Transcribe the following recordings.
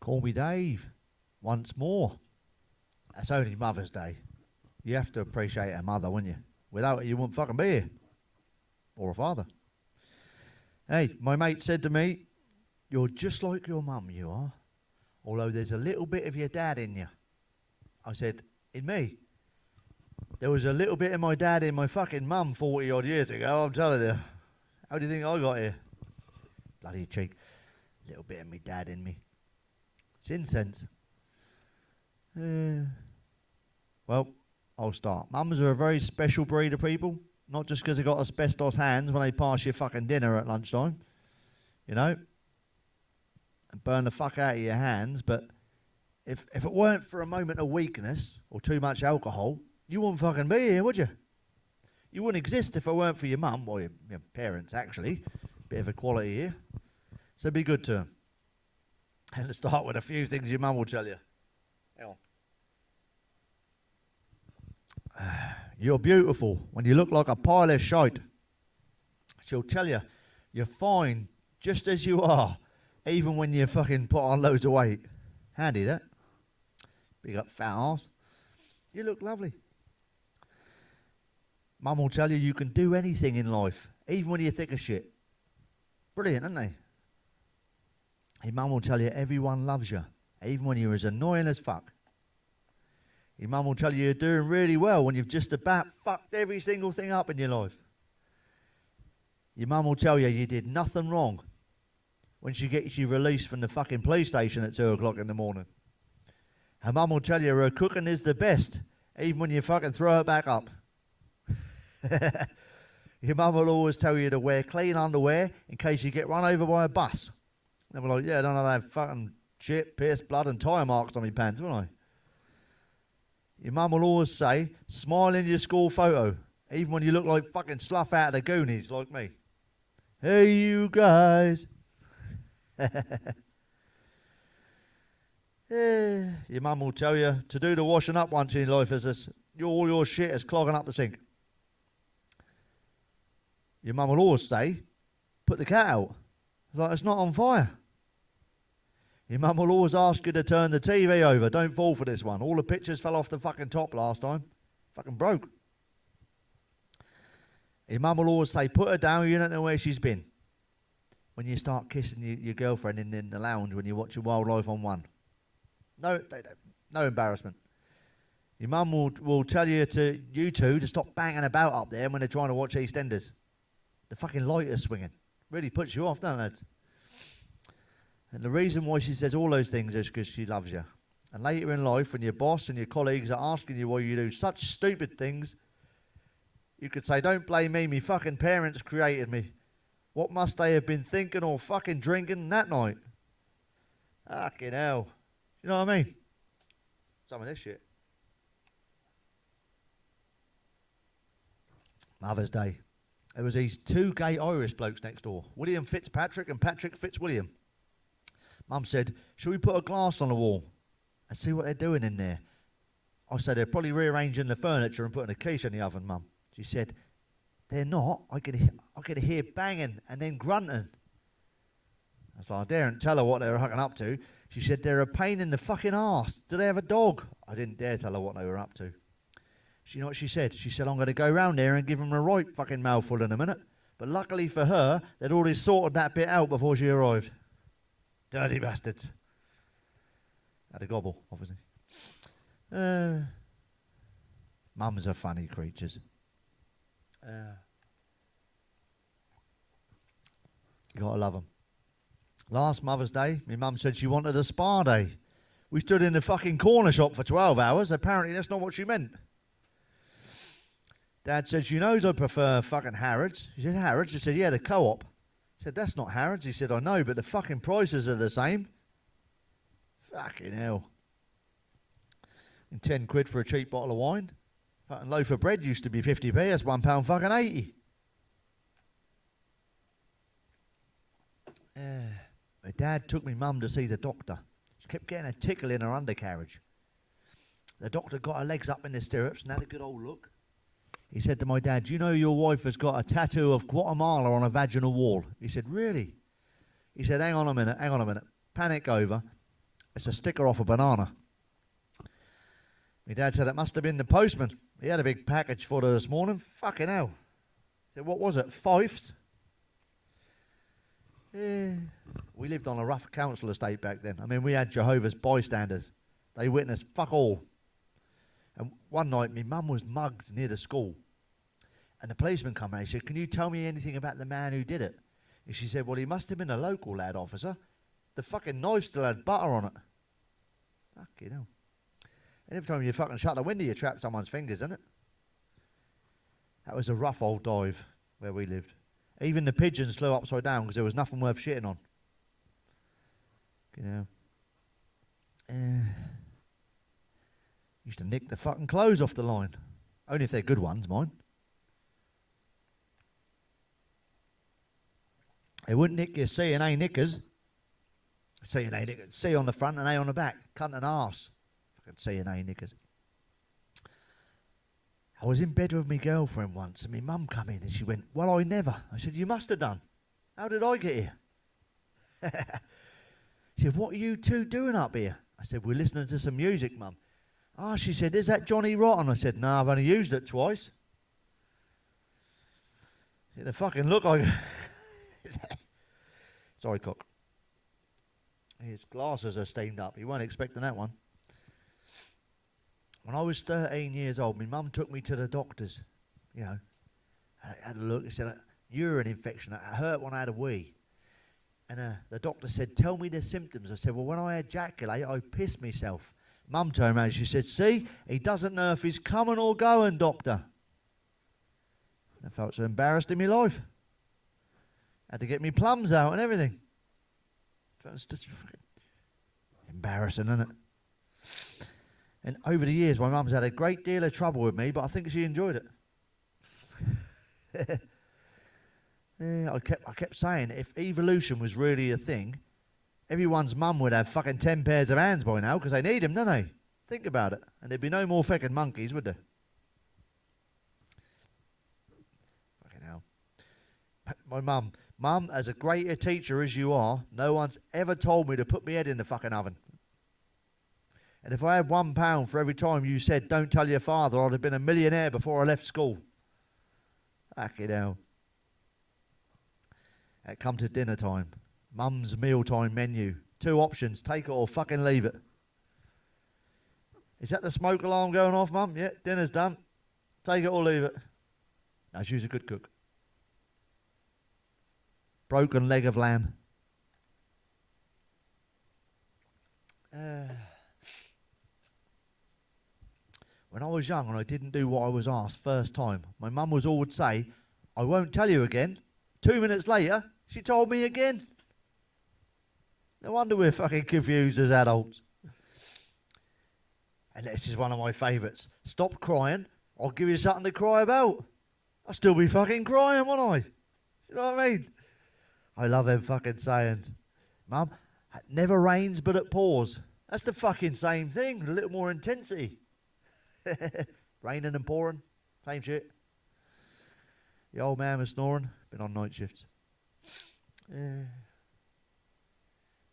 Call me Dave. Once more. That's only Mother's Day. You have to appreciate a mother, wouldn't you? Without it, you wouldn't fucking be here. Or a father. Hey, my mate said to me, you're just like your mum, you are. Although there's a little bit of your dad in you. I said, in me? There was a little bit of my dad in my fucking mum 40 odd years ago, I'm telling you. How do you think I got here? Bloody cheek. Little bit of me dad in me. It's incense. Well, I'll start. Mums are a very special breed of people. Not just because they got asbestos hands when they pass your fucking dinner at lunchtime. You know? And burn the fuck out of your hands. But if it weren't for a moment of weakness or too much alcohol, you wouldn't fucking be here, would you? You wouldn't exist if it weren't for your mum, or your parents, actually. Bit of equality here. So be good to them. And let's start with a few things your mum will tell you. Hang on. You're beautiful when you look like a pile of shite. She'll tell you, you're fine just as you are, even when you fucking put on loads of weight. Handy, that. Big up fat arse. You look lovely. Mum will tell you you can do anything in life, even when you're thick as shit. Brilliant, isn't they? Your mum will tell you everyone loves you, even when you're as annoying as fuck. Your mum will tell you you're doing really well when you've just about fucked every single thing up in your life. Your mum will tell you you did nothing wrong when she gets you released from the fucking police station at 2 o'clock in the morning. Her mum will tell you her cooking is the best, even when you fucking throw it back up. Your mum will always tell you to wear clean underwear in case you get run over by a bus. And we're like, yeah, I don't know, I have fucking shit, piss, blood and tyre marks on my pants, won't I? Your mum will always say, smile in your school photo, even when you look like fucking Slough out of the Goonies, like me. Hey, you guys. Your mum will tell you to do the washing up once in life as all your shit is clogging up the sink. Your mum will always say, put the cat out. It's like, it's not on fire. Your mum will always ask you to turn the TV over. Don't fall for this one. All the pictures fell off the fucking top last time. Fucking broke. Your mum will always say, put her down, you don't know where she's been. When you start kissing your girlfriend in the lounge when you're watching Wildlife on One. No embarrassment. Your mum will tell you two to stop banging about up there when they're trying to watch EastEnders. The fucking light is swinging. Really puts you off, doesn't it? And the reason why she says all those things is because she loves you. And later in life, when your boss and your colleagues are asking you why you do such stupid things, you could say, don't blame me, me fucking parents created me. What must they have been thinking or fucking drinking that night? Fucking hell. You know what I mean? Some of this shit. Mother's Day. There was these two gay Irish blokes next door, William Fitzpatrick and Patrick Fitzwilliam. Mum said, should we put a glass on the wall and see what they're doing in there? I said, they're probably rearranging the furniture and putting a quiche in the oven, Mum. She said, they're not. I could hear banging and then grunting. I was like, I daren't tell her what they were hooking up to. She said, they're a pain in the fucking arse. Do they have a dog? I didn't dare tell her what they were up to. You know what she said? She said, I'm going to go round there and give them a right fucking mouthful in a minute. But luckily for her, they'd already sorted that bit out before she arrived. Dirty bastards. Had a gobble, obviously. Mums are funny creatures. You gotta love them. Last Mother's Day, my mum said she wanted a spa day. We stood in the fucking corner shop for 12 hours. Apparently that's not what she meant. Dad said, she knows I prefer fucking Harrods. She said, Harrods? She said, yeah, the co-op. I said, that's not Harrods. He said, I know, but the fucking prices are the same. Fucking hell. And 10 quid for a cheap bottle of wine. Fucking loaf of bread used to be 50p. That's £1 fucking 80. My dad took me mum to see the doctor. She kept getting a tickle in her undercarriage. The doctor got her legs up in the stirrups and had a good old look. He said to my dad, do you know your wife has got a tattoo of Guatemala on a vaginal wall? He said, really? He said, hang on a minute. Panic over. It's a sticker off a banana. My dad said it must have been the postman. He had a big package for her this morning. Fucking hell. I said, what was it? Fifes? Yeah. We lived on a rough council estate back then. I mean, we had Jehovah's bystanders. They witnessed fuck all. And one night, my mum was mugged near the school. And the policeman come out and said, can you tell me anything about the man who did it? And she said, well, he must have been a local lad, officer. The fucking knife still had butter on it. Fucking hell. And every time you fucking shut the window, you trap someone's fingers, isn't it? That was a rough old dive where we lived. Even the pigeons flew upside down because there was nothing worth shitting on. You know. Used to nick the fucking clothes off the line. Only if they're good ones, mind. They wouldn't nick your C and A knickers. C and A knickers. C on the front and A on the back. Cunt and arse. Fucking C and A knickers. I was in bed with my girlfriend once and my mum come in and she went, well, I never. I said, you must have done. How did I get here? She said, what are you two doing up here? I said, we're listening to some music, Mum. Ah, she said, is that Johnny Rotten? I said, no, I've only used it twice. The fucking look I... Sorry, cock. His glasses are steamed up. You weren't expecting that one. When I was 13 years old, my mum took me to the doctors. You know, I had a look. They said, urine infection. It hurt when I had a wee. And the doctor said, tell me the symptoms. I said, well, when I ejaculate, I piss myself. Mum turned around and she said, see, he doesn't know if he's coming or going, doctor. I felt so embarrassed in my life. Had to get me plums out and everything. It's just embarrassing, isn't it? And over the years, my mum's had a great deal of trouble with me, but I think she enjoyed it. Yeah, I kept saying, if evolution was really a thing, everyone's mum would have fucking 10 pairs of hands by now, because they need them, don't they? Think about it. And there'd be no more fucking monkeys, would there? Fucking hell. My mum, as a great a teacher as you are, no one's ever told me to put my head in the fucking oven. And if I had £1 for every time you said, don't tell your father, I'd have been a millionaire before I left school. Fucking hell. It come to dinner time. Mum's mealtime menu. 2 options, take it or fucking leave it. Is that the smoke alarm going off, Mum? Yeah, dinner's done. Take it or leave it. No, she's a good cook. Broken leg of lamb. When I was young and I didn't do what I was asked first time, my mum was all would say, I won't tell you again. 2 minutes later, she told me again. No wonder we're fucking confused as adults. And this is one of my favourites. Stop crying, I'll give you something to cry about. I'll still be fucking crying, won't I? You know what I mean? I love them fucking sayings. Mum, it never rains but it pours. That's the fucking same thing, a little more intensity. Raining and pouring, same shit. The old man was snoring, been on night shifts.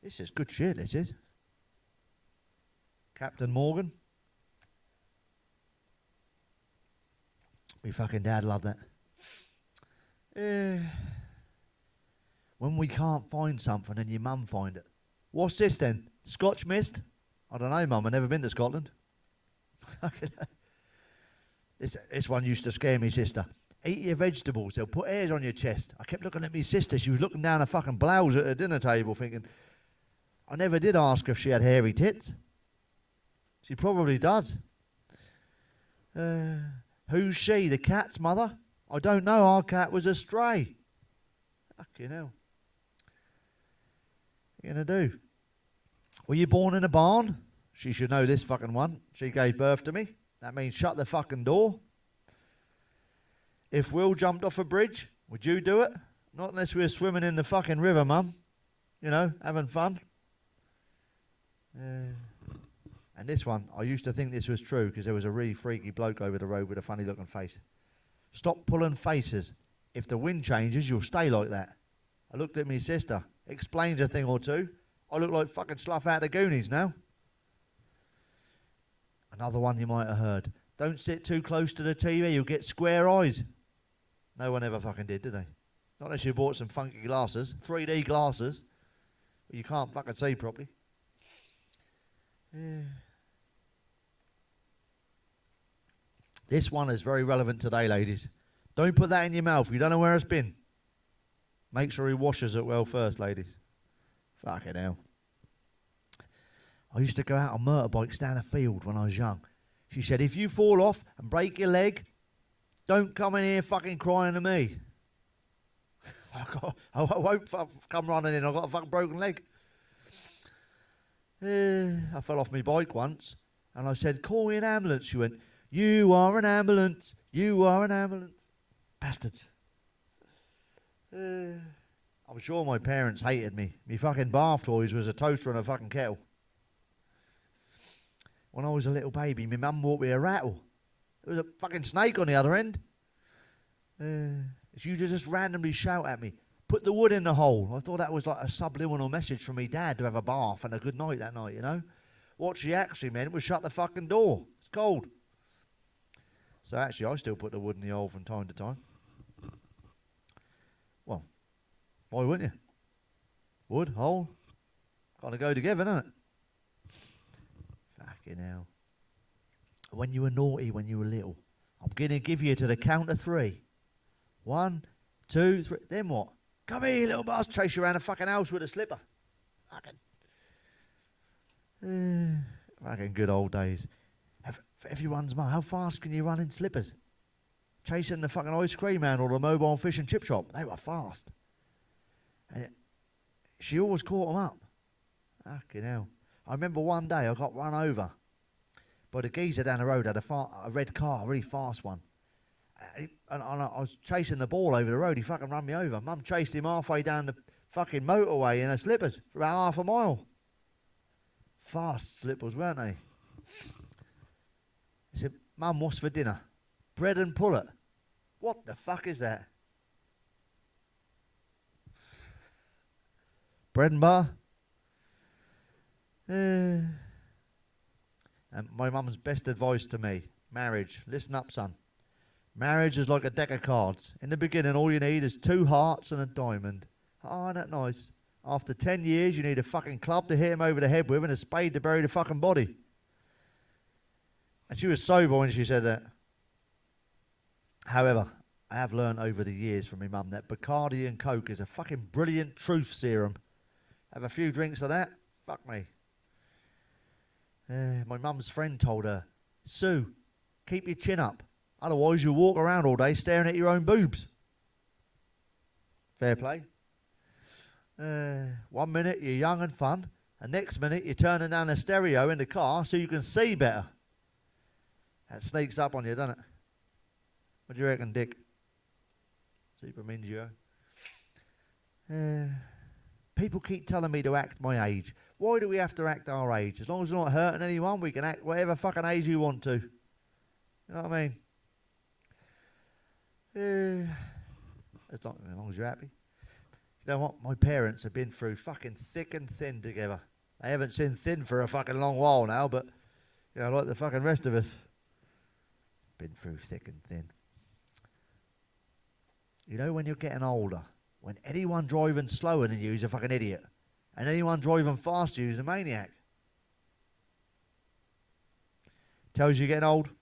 This is good shit, this is. Captain Morgan. My fucking dad loved that. When we can't find something and your mum find it. What's this then? Scotch mist? I don't know, Mum, I've never been to Scotland. This one used to scare me sister. Eat your vegetables, they'll put hairs on your chest. I kept looking at me sister, she was looking down her fucking blouse at the dinner table thinking, I never did ask if she had hairy tits. She probably does. Who's she, the cat's mother? I don't know, our cat was a stray. Fucking hell. What are you going to do? Were you born in a barn? She should know this fucking one. She gave birth to me. That means shut the fucking door. If Will jumped off a bridge, would you do it? Not unless we were swimming in the fucking river, Mum. You know, having fun. And this one, I used to think this was true because there was a really freaky bloke over the road with a funny looking face. Stop pulling faces. If the wind changes, you'll stay like that. I looked at my sister. Explains a thing or two. I look like fucking Slough out of the Goonies now. Another one you might have heard. Don't sit too close to the TV, you'll get square eyes. No one ever fucking did they? Not unless you bought some funky glasses, 3D glasses, you can't fucking see properly. Yeah. This one is very relevant today, ladies. Don't put that in your mouth. You don't know where it's been. Make sure he washes it well first, ladies. Fucking hell. I used to go out on motorbikes down a field when I was young. She said, if you fall off and break your leg, don't come in here fucking crying to me. I won't come running in. I've got a fucking broken leg. I fell off my bike once and I said, call me an ambulance. She went, you are an ambulance. You are an ambulance. Bastard. I'm sure my parents hated me. My fucking bath toys was a toaster and a fucking kettle. When I was a little baby, my mum bought me a rattle. There was a fucking snake on the other end. She would just randomly shout at me, put the wood in the hole. I thought that was like a subliminal message from me dad to have a bath and a good night that night, you know. What she actually meant was shut the fucking door. It's cold. So actually, I still put the wood in the hole from time to time. Well, why wouldn't you? Wood, hole, got to go together, don't it? Fucking hell. When you were naughty, when you were little, I'm going to give you to the count of 3. 1, 2, 3. Then what? Come here, you little bastard. Chase you around the fucking house with a slipper. Fucking good old days. For everyone's mum, how fast can you run in slippers? Chasing the fucking ice cream man or the mobile fish and chip shop. They were fast. And she always caught them up. Fucking hell. I remember one day I got run over by the geezer down the road, had a red car, a really fast one. And I was chasing the ball over the road. He fucking run me over. Mum chased him halfway down the fucking motorway in her slippers for about half a mile. Fast slippers, weren't they? I said, Mum, what's for dinner? Bread and pullet. What the fuck is that? Bread and bar? And my mum's best advice to me, marriage. Listen up, son. Marriage is like a deck of cards. In the beginning, all you need is 2 hearts and a diamond. Oh, isn't that nice? After 10 years, you need a fucking club to hit him over the head with and a spade to bury the fucking body. And she was sober when she said that. However, I have learned over the years from my mum that Bacardi and Coke is a fucking brilliant truth serum. Have a few drinks of that? Fuck me. My mum's friend told her, Sue, keep your chin up. Otherwise you'll walk around all day staring at your own boobs. Fair play. 1 minute you're young and fun, and next minute you're turning down the stereo in the car so you can see better. That sneaks up on you, doesn't it? What do you reckon, Dick? Super Mingio. People keep telling me to act my age. Why do we have to act our age? As long as we're not hurting anyone, we can act whatever fucking age you want to. You know what I mean? As long as you're happy. You know what? My parents have been through fucking thick and thin together. They haven't seen thin for a fucking long while now, but, you know, like the fucking rest of us. Been through thick and thin. You know, when you're getting older, when anyone driving slower than you is a fucking idiot, and anyone driving faster you is a maniac. Tells you you're getting old. Do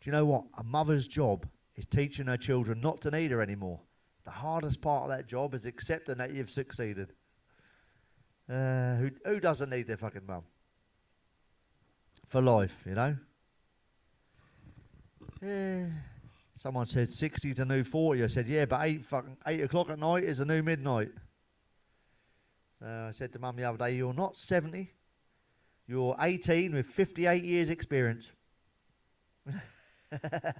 you know what? A mother's job is teaching her children not to need her anymore. The hardest part of that job is accepting that you've succeeded. Who doesn't need their fucking mum? For life, you know? Someone said 60's a new 40. I said, yeah, but 8 o'clock at night is a new midnight. So I said to Mum the other day, you're not 70. You're 18 with 58 years experience. I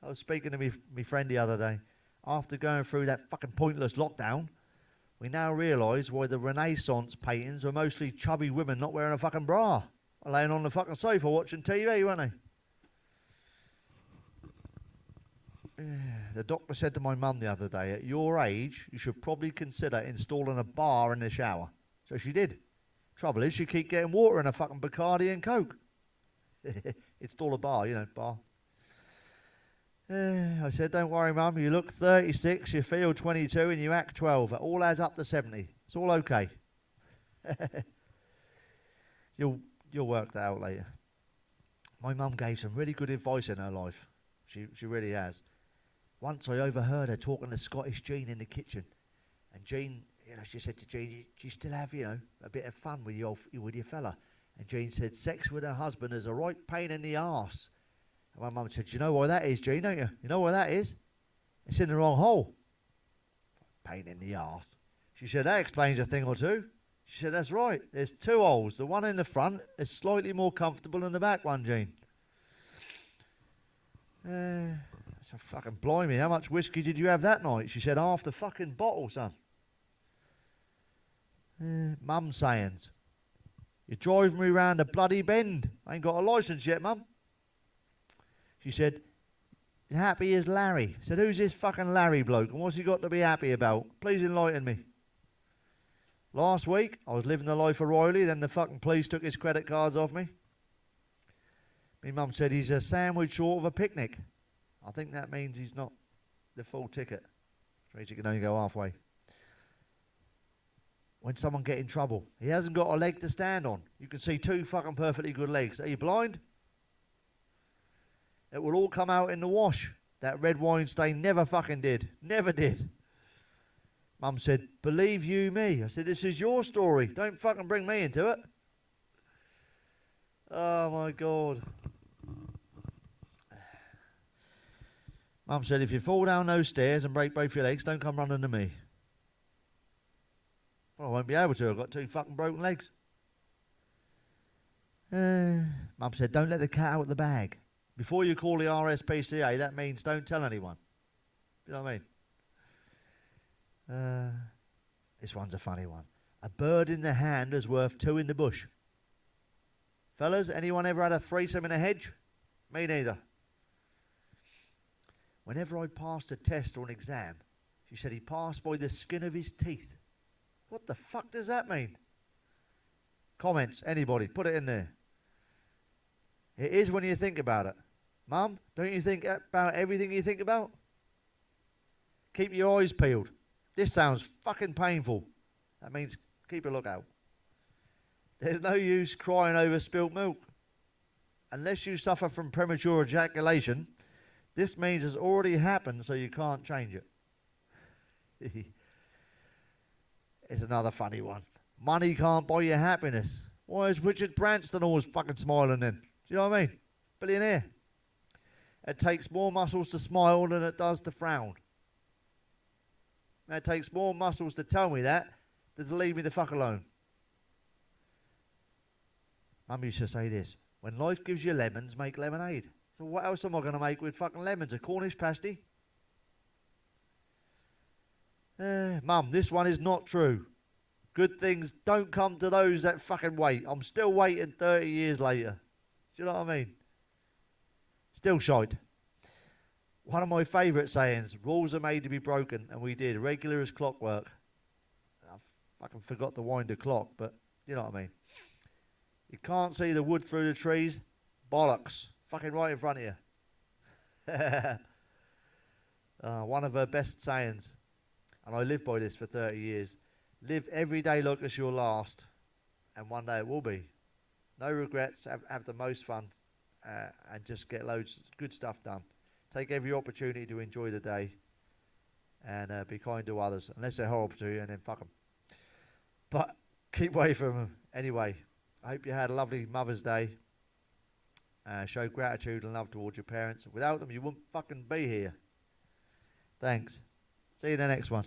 was speaking to me friend the other day. After going through that fucking pointless lockdown, we now realise why the Renaissance paintings were mostly chubby women not wearing a fucking bra, laying on the fucking sofa watching TV, weren't they? The doctor said to my mum the other day, at your age, you should probably consider installing a bar in the shower. So she did. Trouble is, she keep getting water in a fucking Bacardi and Coke. Install a bar, bar. I said, don't worry, Mum. You look 36, you feel 22, and you act 12. It all adds up to 70. It's all okay. You'll work that out later. My mum gave some really good advice in her life. She really has. Once I overheard her talking to Scottish Jean in the kitchen. And Jean, she said to Jean, do you still have, a bit of fun with your fella? And Jean said, sex with her husband is a right pain in the arse. And my mum said, you know why that is, Jean, don't you? You know why that is? It's in the wrong hole. Pain in the arse. She said, that explains a thing or two. She said, that's right. There's two holes. The one in the front is slightly more comfortable than the back one, Jean. That's a fucking blimey. How much whiskey did you have that night? She said, half the fucking bottle, son. Mum sayings. You're driving me round a bloody bend. I ain't got a licence yet, Mum. She said, happy as Larry. I said, who's this fucking Larry bloke and what's he got to be happy about? Please enlighten me. Last week, I was living the life of Riley, then the fucking police took his credit cards off me. My mum said he's a sandwich short of a picnic. I think that means he's not the full ticket. Which means he can only go halfway. When someone get in trouble, he hasn't got a leg to stand on. You can see two fucking perfectly good legs. Are you blind? It will all come out in the wash. That red wine stain never fucking did. Never did. Mum said, believe you me. I said, this is your story. Don't fucking bring me into it. Oh, my God. Mum said, if you fall down those stairs and break both your legs, don't come running to me. Well, I won't be able to. I've got two fucking broken legs. Mum said, don't let the cat out of the bag. Before you call the RSPCA, that means don't tell anyone. You know what I mean? This one's a funny one. A bird in the hand is worth two in the bush. Fellas, anyone ever had a threesome in a hedge? Me neither. Whenever I passed a test or an exam, she said he passed by the skin of his teeth. What the fuck does that mean? Comments, anybody, put it in there. It is when you think about it. Mum, don't you think about everything you think about? Keep your eyes peeled. This sounds fucking painful. That means keep a lookout. There's no use crying over spilt milk. Unless you suffer from premature ejaculation, this means it's already happened, so you can't change it. It's another funny one. Money can't buy you happiness. Why is Richard Branson always fucking smiling then? Do you know what I mean? Billionaire. It takes more muscles to smile than it does to frown. It takes more muscles to tell me that than to leave me the fuck alone. Mum used to say this. When life gives you lemons, make lemonade. So what else am I going to make with fucking lemons? A Cornish pasty? Mum, this one is not true. Good things don't come to those that fucking wait. I'm still waiting 30 years later. Do you know what I mean? Still shite. One of my favourite sayings, rules are made to be broken, and we did. Regular as clockwork. I fucking forgot to wind the clock, but you know what I mean. You can't see the wood through the trees. Bollocks. Fucking right in front of you. One of her best sayings, and I live by this for 30 years. Live every day like it's your last, and one day it will be. No regrets, have the most fun, and just get loads of good stuff done. Take every opportunity to enjoy the day, and be kind to others, unless they're horrible to you, and then fuck them. But keep away from them. Anyway, I hope you had a lovely Mother's Day. Show gratitude and love towards your parents. Without them, you wouldn't fucking be here. Thanks. See you in the next one.